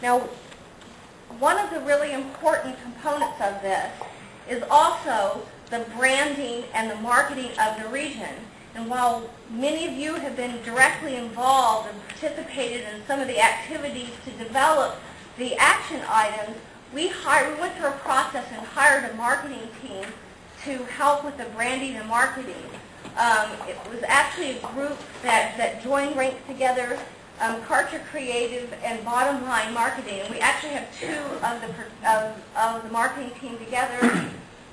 Now, one of the really important components of this is also the branding and the marketing of the region. And while many of you have been directly involved and participated in some of the activities to develop the action items, we went through a process and hired a marketing team to help with the branding and marketing. It was actually a group that joined ranks together, Karcher Creative and Bottom Line Marketing. And we actually have two of the marketing team together,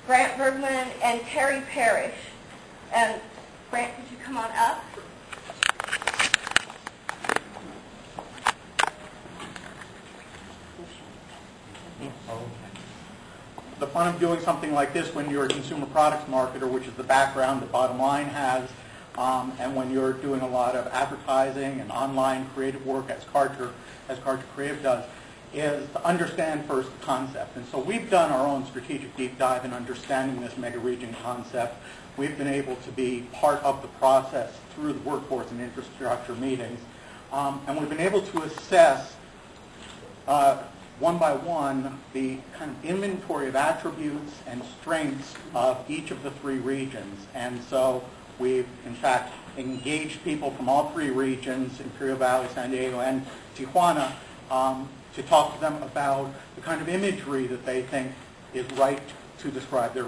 Grant Bergman and Terry Parrish. And Grant, could you come on up? The fun of doing something like this when you're a consumer products marketer, which is the background that Bottom Line has, and when you're doing a lot of advertising and online creative work as Karcher Creative does, is to understand first the concept. And so we've done our own strategic deep dive in understanding this mega region concept. We've been able to be part of the process through the workforce and infrastructure meetings. And we've been able to assess one by one the kind of inventory of attributes and strengths of each of the three regions. And so we've, in fact, engaged people from all three regions, Imperial Valley, San Diego, and Tijuana, to talk to them about the kind of imagery that they think is right to describe their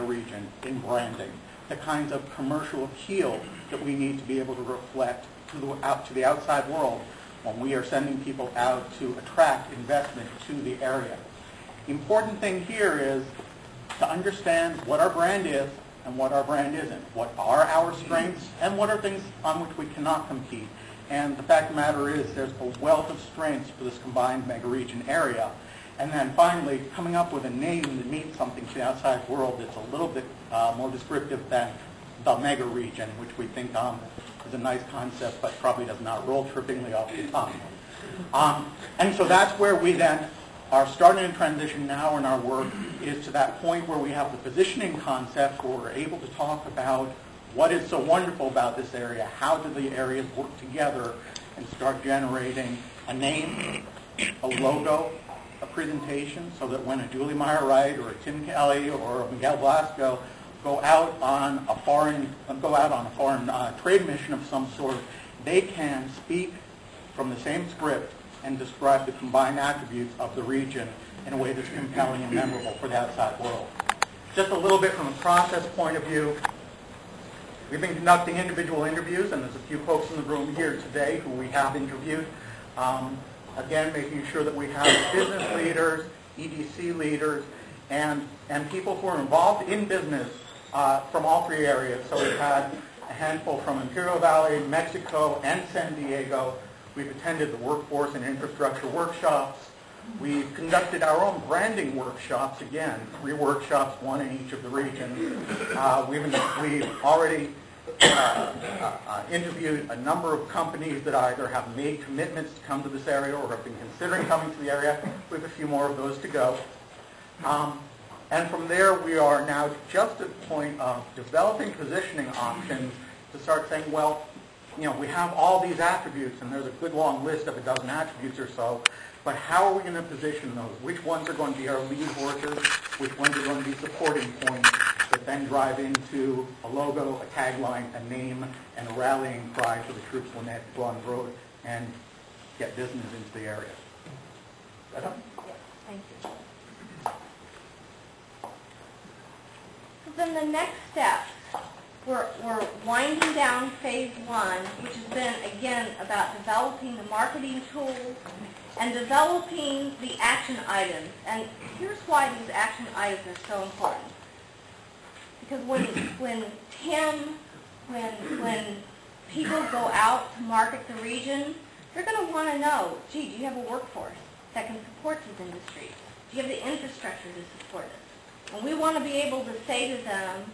region in branding, the kinds of commercial appeal that we need to be able to reflect to the outside world when we are sending people out to attract investment to the area. The important thing here is to understand what our brand is and what our brand isn't, what are our strengths and what are things on which we cannot compete. And the fact of the matter is there's a wealth of strengths for this combined mega region area. And then finally, coming up with a name that means something to the outside world that's a little bit more descriptive than the mega region, which we think is a nice concept, but probably does not roll trippingly off the tongue. And so that's where we then are starting to transition now in our work, is to that point where we have the positioning concept, where we're able to talk about what is so wonderful about this area, how do the areas work together, and start generating a name, a logo, a presentation, so that when a Julie Meyer-Wright or a Tim Kelly or a Miguel Blasco go out on a foreign trade mission of some sort, they can speak from the same script and describe the combined attributes of the region in a way that's compelling and memorable for the outside world. Just a little bit from a process point of view, we've been conducting individual interviews, and there's a few folks in the room here today who we have interviewed. Again, making sure that we have business leaders, EDC leaders, and people who are involved in business from all three areas. So we've had a handful from Imperial Valley, Mexico, and San Diego. We've attended the workforce and infrastructure workshops. We've conducted our own branding workshops, again, 3 workshops, 1 in each of the regions. We've already interviewed a number of companies that either have made commitments to come to this area or have been considering coming to the area. We have a few more of those to go. And from there, we are now just at the point of developing positioning options to start saying, well, we have all these attributes, and there's a good long list of a dozen attributes or so, but how are we going to position those? Which ones are going to be our lead horses? Which ones are going to be supporting points that then drive into a logo, a tagline, a name, and a rallying cry for the troops when they go on the road and get business into the area? Is that done? Yes, thank you. So then the next step, we're winding down phase 1, which has been, again, about developing the marketing tools and developing the action items. And here's why these action items are so important. Because when people go out to market the region, they're going to want to know, gee, do you have a workforce that can support these industries? Do you have the infrastructure to support it? And we want to be able to say to them,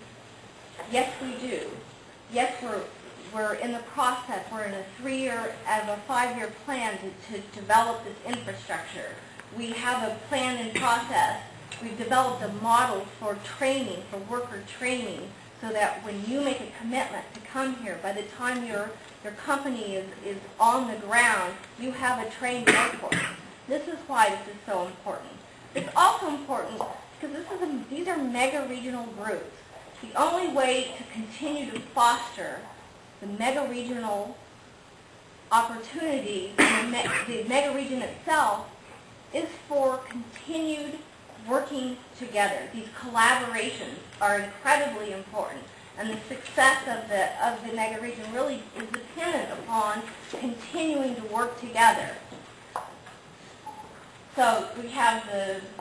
yes, we do. Yes, we're in the process. We're in a 3-year out of a 5-year plan to develop this infrastructure. We have a plan in process. We've developed a model for training, for worker training, so that when you make a commitment to come here, by the time your company is on the ground, you have a trained workforce. This is why this is so important. It's also important because these are mega-regional groups. The only way to continue to foster the mega-regional opportunities in the mega-region itself is for continued working together. These collaborations are incredibly important, and the success of the mega-region really is dependent upon continuing to work together. So we have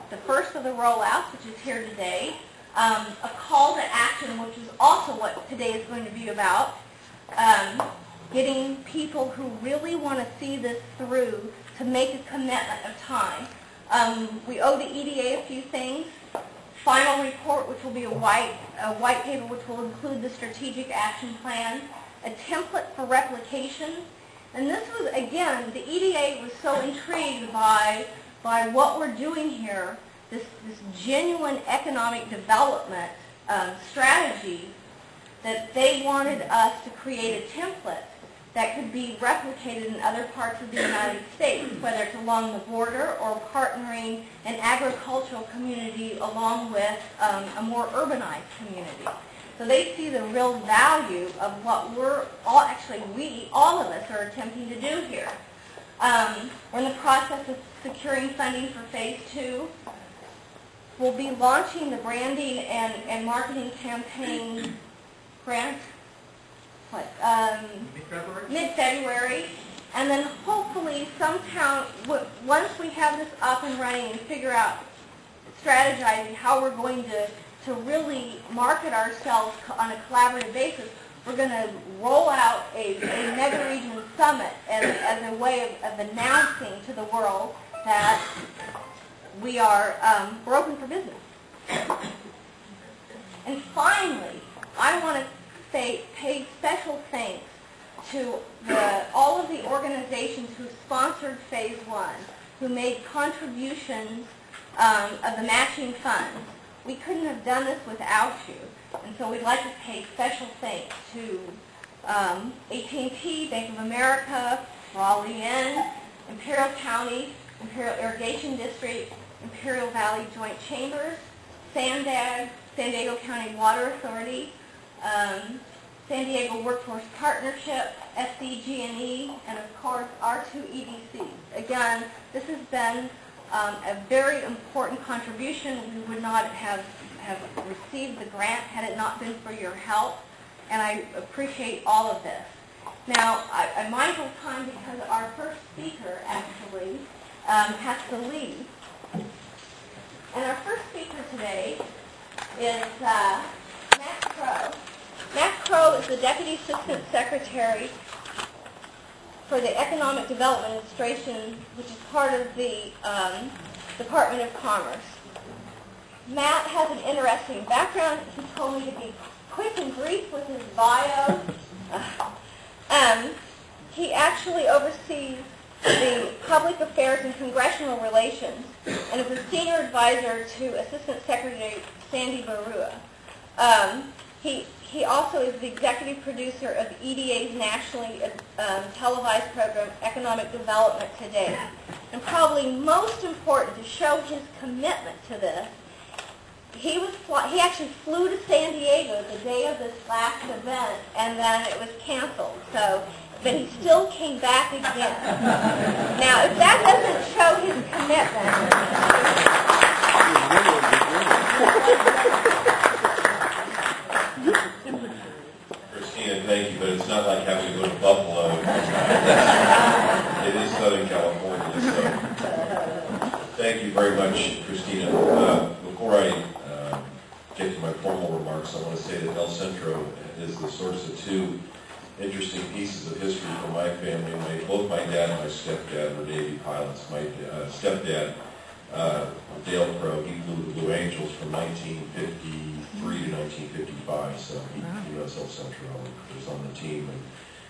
the first of the rollouts, which is here today, a call to action, which is also what today is going to be about, getting people who really want to see this through to make a commitment of time. We owe the EDA a few things. Final report, which will be a white paper, which will include the strategic action plan, a template for replication. And this was, again, the EDA was so intrigued by what we're doing here, this genuine economic development strategy, that they wanted us to create a template that could be replicated in other parts of the United States, whether it's along the border or partnering an agricultural community along with a more urbanized community. So they see the real value of what all of us are attempting to do here. We're in the process of securing funding for Phase 2. We'll be launching the branding and marketing campaign grant mid-February, and then hopefully sometime, once we have this up and running and figure out strategizing how we're going to really market ourselves on a collaborative basis, we're going to roll out a mega-region summit as a way of announcing to the world that we're open for business. And finally, I want to pay special thanks to all of the organizations who sponsored Phase 1, who made contributions of the matching funds. We couldn't have done this without you, and so we'd like to pay special thanks to AT&T, Bank of America, Raleigh Inn, Imperial County, Imperial Irrigation District, Imperial Valley Joint Chambers, SANDAG, San Diego County Water Authority, San Diego Workforce Partnership, SCG&E, and of course R2EDC. Again, this has been a very important contribution. We would not have received the grant had it not been for your help, and I appreciate all of this. Now, I'm mindful of time because our first speaker actually has to leave. And our first speaker today is Matt Crow. Matt Crow is the Deputy Assistant Secretary for the Economic Development Administration, which is part of the Department of Commerce. Matt has an interesting background. He told me to be quick and brief with his bio. He actually oversees the public affairs and congressional relations and is a senior advisor to Assistant Secretary Sandy Barua. He also is the executive producer of EDA's nationally televised program, Economic Development Today. And probably most important to show his commitment to this, he actually flew to San Diego the day of this last event, and then it was canceled. But he still came back again. Now, if that doesn't show his commitment, Christina, thank you, but it's not like having to go to Buffalo. It is Southern California, so thank you very much, Christina. Before I get to my formal remarks, I want to say that El Centro is the source of two interesting pieces of history for my family. Both my dad and my stepdad were Navy pilots. My stepdad, Dale Crow, he flew the Blue Angels from 1953 to 1955, so he flew us El Centro, was on the team, and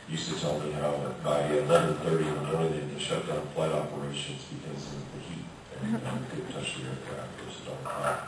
used to tell me how by 11:30 in the morning they had to shut down flight operations because of the heat, and we couldn't touch the aircraft. It was dark hot.